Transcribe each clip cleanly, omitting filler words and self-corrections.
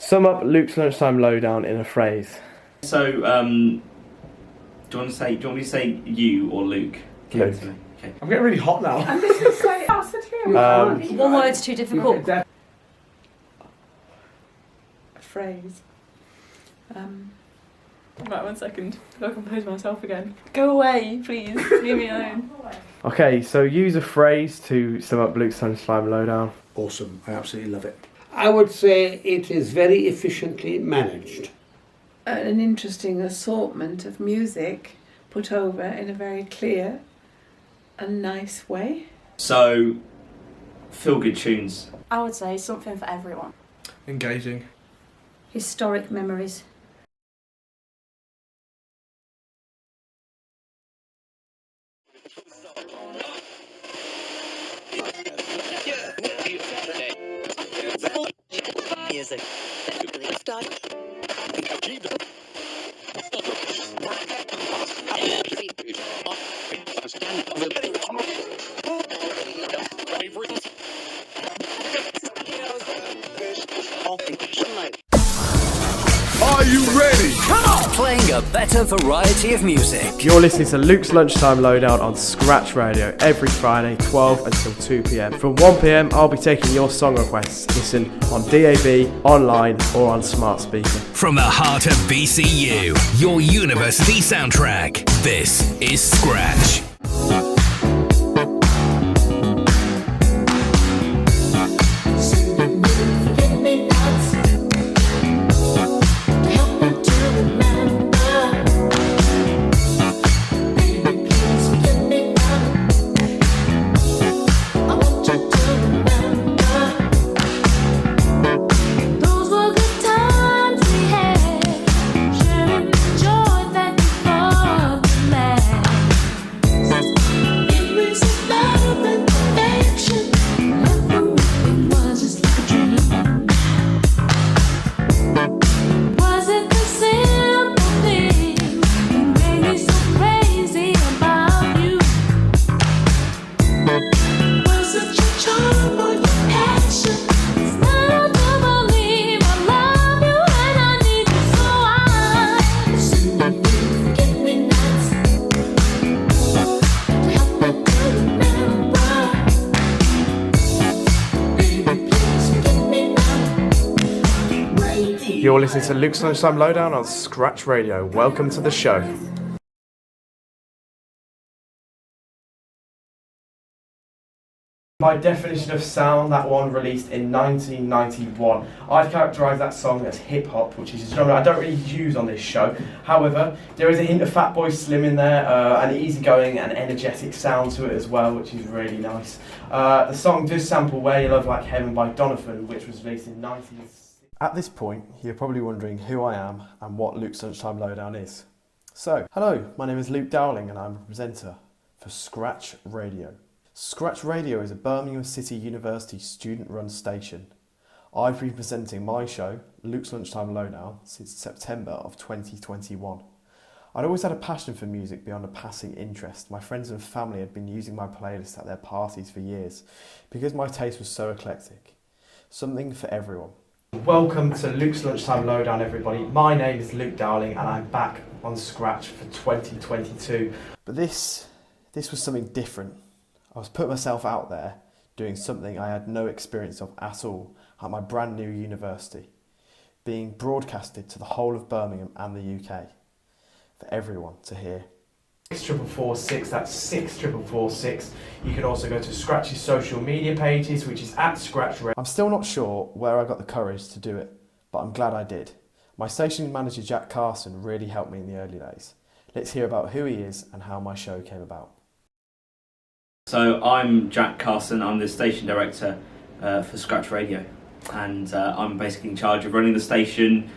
Sum up Luke's Lunchtime Lowdown in a phrase. So, do you want me to say you or Luke? Luke. Okay. I'm getting really hot now. And this is like, One word's too difficult. a phrase. Right, 1 second. I'll compose myself again. Go away, please. Leave me alone. Okay, so use a phrase to sum up Luke's Lunchtime Lowdown. Awesome. I absolutely love it. I would say it is very efficiently managed. An interesting assortment of music put over in a very clear and nice way. So, feel-good tunes. I would say something for everyone. Engaging. Historic memories. Are you ready? Come on! Playing a better variety of music. You're listening to Luke's Lunchtime Lowdown on Scratch Radio every Friday, 12 until 2 p.m. From 1 p.m, I'll be taking your song requests. Listen on DAB, online, or on smart speaker. From the heart of BCU, your university soundtrack. This is Scratch. You're listening to Luke's Lunchtime Lowdown on Scratch Radio. Welcome to the show. My definition of sound, that one released in 1991. I'd characterise that song as hip-hop, which is a genre I don't really use on this show. However, there is a hint of Fatboy Slim in there, an easygoing and energetic sound to it as well, which is really nice. The song does sample Where You Love Like Heaven by Donovan, which was released in 1960. At this point, you're probably wondering who I am and what Luke's Lunchtime Lowdown is. So, hello, my name is Luke Dowling and I'm a presenter for Scratch Radio. Scratch Radio is a Birmingham City University student-run station. I've been presenting my show, Luke's Lunchtime Lowdown, since September of 2021. I'd always had a passion for music beyond a passing interest. My friends and family had been using my playlist at their parties for years because my taste was so eclectic. Something for everyone. Welcome to Luke's Lunchtime Lowdown, everybody. My name is Luke Dowling and I'm back on Scratch for 2022. But this was something different. I was putting myself out there doing something I had no experience of at all at my brand new university, being broadcasted to the whole of Birmingham and the UK for everyone to hear. 6446, that's 6446. You can also go to Scratch's social media pages, which is at Scratch Radio. I'm still not sure where I got the courage to do it, but I'm glad I did. My station manager Jack Carson really helped me in the early days. Let's hear about who he is and how my show came about. So I'm Jack Carson, I'm the station director for Scratch Radio, and I'm basically in charge of running the station,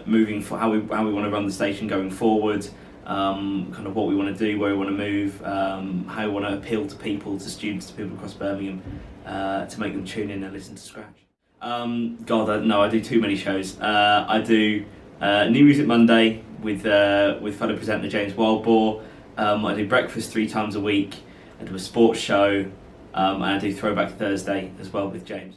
moving for how we want to run the station going forward, kind of what we want to do, where we want to move, how we want to appeal to people, to students, to people across Birmingham, to make them tune in and listen to Scratch. I do too many shows. I do New Music Monday with fellow presenter James Wildboar. I do breakfast 3 times a week. I do a sports show, and I do Throwback Thursday as well with James.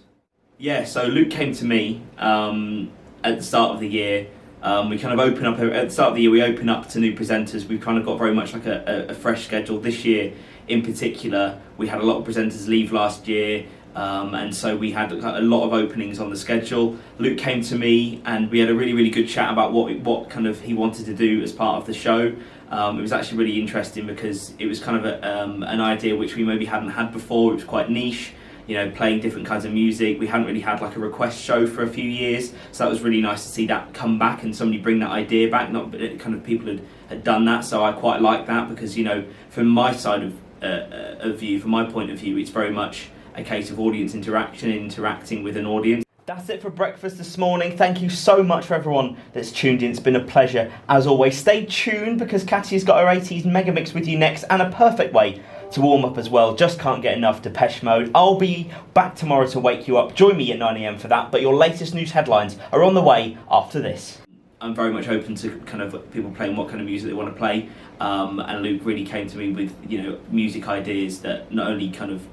Yeah, so Luke came to me at the start of the year. We kind of open up at the start of the year. We open up to new presenters. We've kind of got very much like a fresh schedule this year. In particular, we had a lot of presenters leave last year, and so we had a lot of openings on the schedule. Luke came to me, and we had a really good chat about what kind of he wanted to do as part of the show. It was actually really interesting because it was kind of an idea which we maybe hadn't had before. It was quite niche. You know, playing different kinds of music. We hadn't really had like a request show for a few years, so that was really nice to see that come back and somebody bring that idea back. Not kind of people had done that, so I quite like that because, you know, from my side of view, from my point of view, it's very much a case of audience interaction, interacting with an audience. That's it for breakfast this morning. Thank you so much for everyone that's tuned in. It's been a pleasure as always. Stay tuned because Katty's got her 80s mega mix with you next, and a perfect way to warm up as well. Just can't get enough Depeche Mode. I'll be back tomorrow to wake you up. Join me at 9 AM for that, but your latest news headlines are on the way after this. I'm very much open to kind of people playing what kind of music they want to play, and Luke really came to me with, you know, music ideas that not only kind of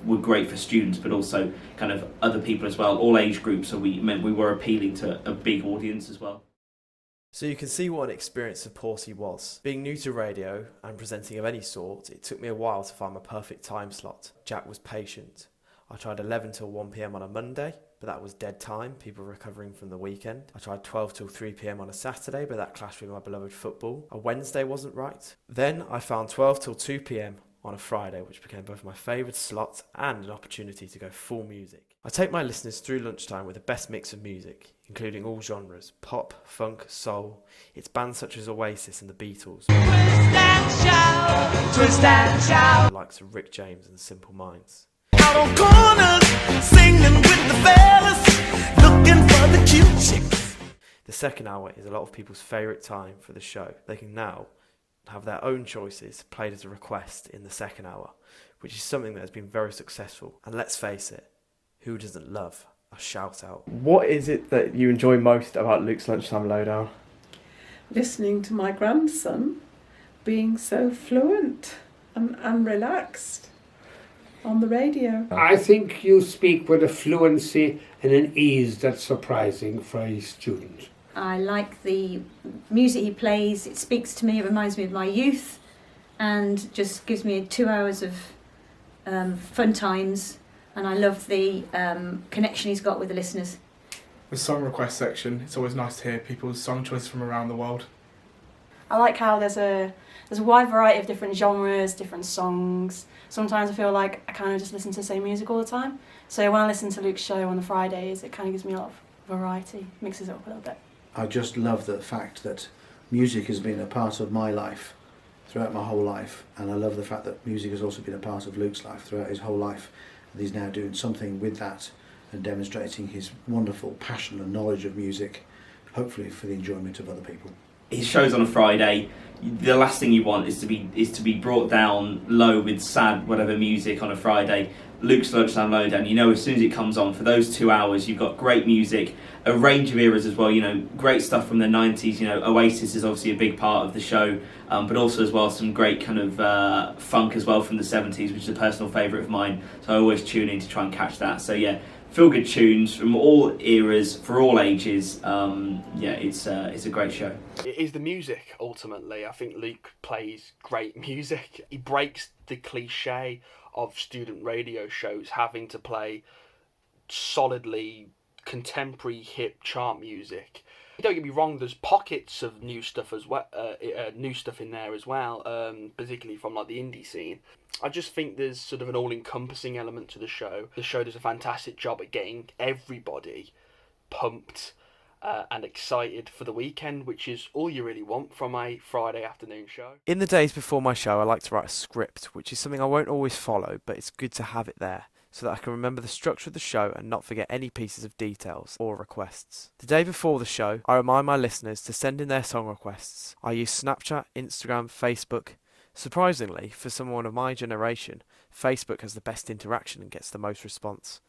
were great for students but also kind of other people as well, all age groups, so we meant we were appealing to a big audience as well. So you can see what an experience of Porty was. Being new to radio and presenting of any sort, it took me a while to find my perfect time slot. Jack was patient. I tried 11 till 1 PM on a Monday, but that was dead time, people recovering from the weekend. I tried 12 till 3 PM on a Saturday, but that clashed with my beloved football. A Wednesday wasn't right. Then I found 12 till 2 PM on a Friday, which became both my favourite slot and an opportunity to go full music. I take my listeners through lunchtime with the best mix of music, including all genres, pop, funk, soul. It's bands such as Oasis and the Beatles. Twist and shout, twist and shout. The likes of Rick James and Simple Minds. Out on corners, singing with the fellas, looking for the cute chicks. The second hour is a lot of people's favourite time for the show. They can now have their own choices played as a request in the second hour, which is something that has been very successful. And let's face it, who doesn't love a shout out? What is it that you enjoy most about Luke's Lunchtime Lowdown? Listening to my grandson being so fluent and relaxed on the radio. I think you speak with a fluency and an ease that's surprising for a student. I like the music he plays. It speaks to me. It reminds me of my youth, and just gives me 2 hours of fun times. And I love the connection he's got with the listeners. The song request section, it's always nice to hear people's song choices from around the world. I like how there's a wide variety of different genres, different songs. Sometimes I feel like I kind of just listen to the same music all the time. So when I listen to Luke's show on the Fridays, it kind of gives me a lot of variety, mixes it up a little bit. I just love the fact that music has been a part of my life throughout my whole life, and I love the fact that music has also been a part of Luke's life throughout his whole life, and he's now doing something with that and demonstrating his wonderful passion and knowledge of music, hopefully for the enjoyment of other people. His show's on a Friday. The last thing you want is to be brought down low with sad whatever music on a Friday. Luke's Lunchtime Lowdown, you know, as soon as it comes on for those 2 hours, you've got great music, a range of eras as well, you know, great stuff from the 90s, you know, Oasis is obviously a big part of the show, but also as well some great kind of funk as well from the 70s, which is a personal favourite of mine, so I always tune in to try and catch that. So yeah, feel good tunes from all eras, for all ages. Yeah, it's a great show. It is the music, ultimately. I think Luke plays great music. He breaks the cliche of student radio shows having to play solidly contemporary hip chart music. Don't get me wrong, there's pockets of new stuff as well, new stuff in there as well, particularly from like the indie scene. I just think there's sort of an all-encompassing element to the show. The show does a fantastic job at getting everybody pumped and excited for the weekend, which is all you really want from a Friday afternoon show. In the days before my show, I like to write a script, which is something I won't always follow, but it's good to have it there, so that I can remember the structure of the show and not forget any pieces of details or requests. The day before the show, I remind my listeners to send in their song requests. I use Snapchat, Instagram, Facebook. Surprisingly, for someone of my generation, Facebook has the best interaction and gets the most response.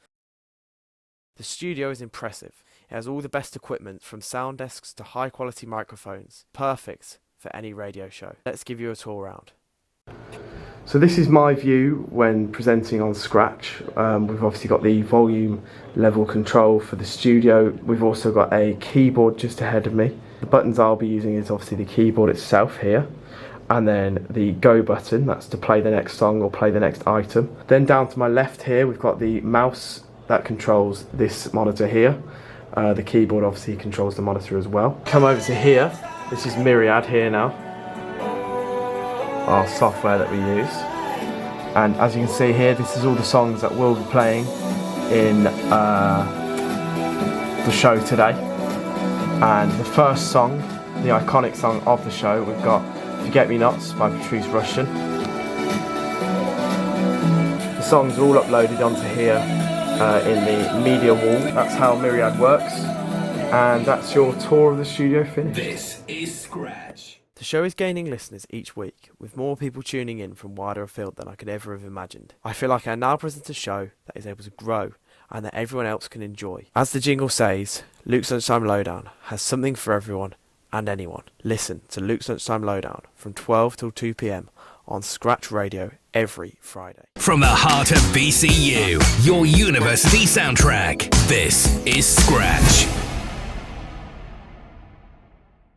The studio is impressive. It has all the best equipment, from sound desks to high quality microphones. Perfect for any radio show. Let's give you a tour round. So this is my view when presenting on Scratch. We've obviously got the volume level control for the studio. We've also got a keyboard just ahead of me. The buttons I'll be using is obviously the keyboard itself here, and then the go button, that's to play the next song or play the next item. Then down to my left here, we've got the mouse that controls this monitor here. The keyboard obviously controls the monitor as well. Come over to here, this is Myriad here now, our software that we use. And as you can see here, this is all the songs that we'll be playing in the show today. And the first song, the iconic song of the show, we've got Forget Me Nots by Patrice Rushden. The songs are all uploaded onto here in the media wall. That's how Myriad works. And that's your tour of the studio finished. This is Scratch. The show is gaining listeners each week, with more people tuning in from wider afield than I could ever have imagined. I feel like I now present a show that is able to grow and that everyone else can enjoy. As the jingle says, Luke's Lunchtime Lowdown has something for everyone and anyone. Listen to Luke's Lunchtime Lowdown from 12 till 2 p.m. on Scratch Radio every Friday. From the heart of BCU, your university soundtrack. This is Scratch.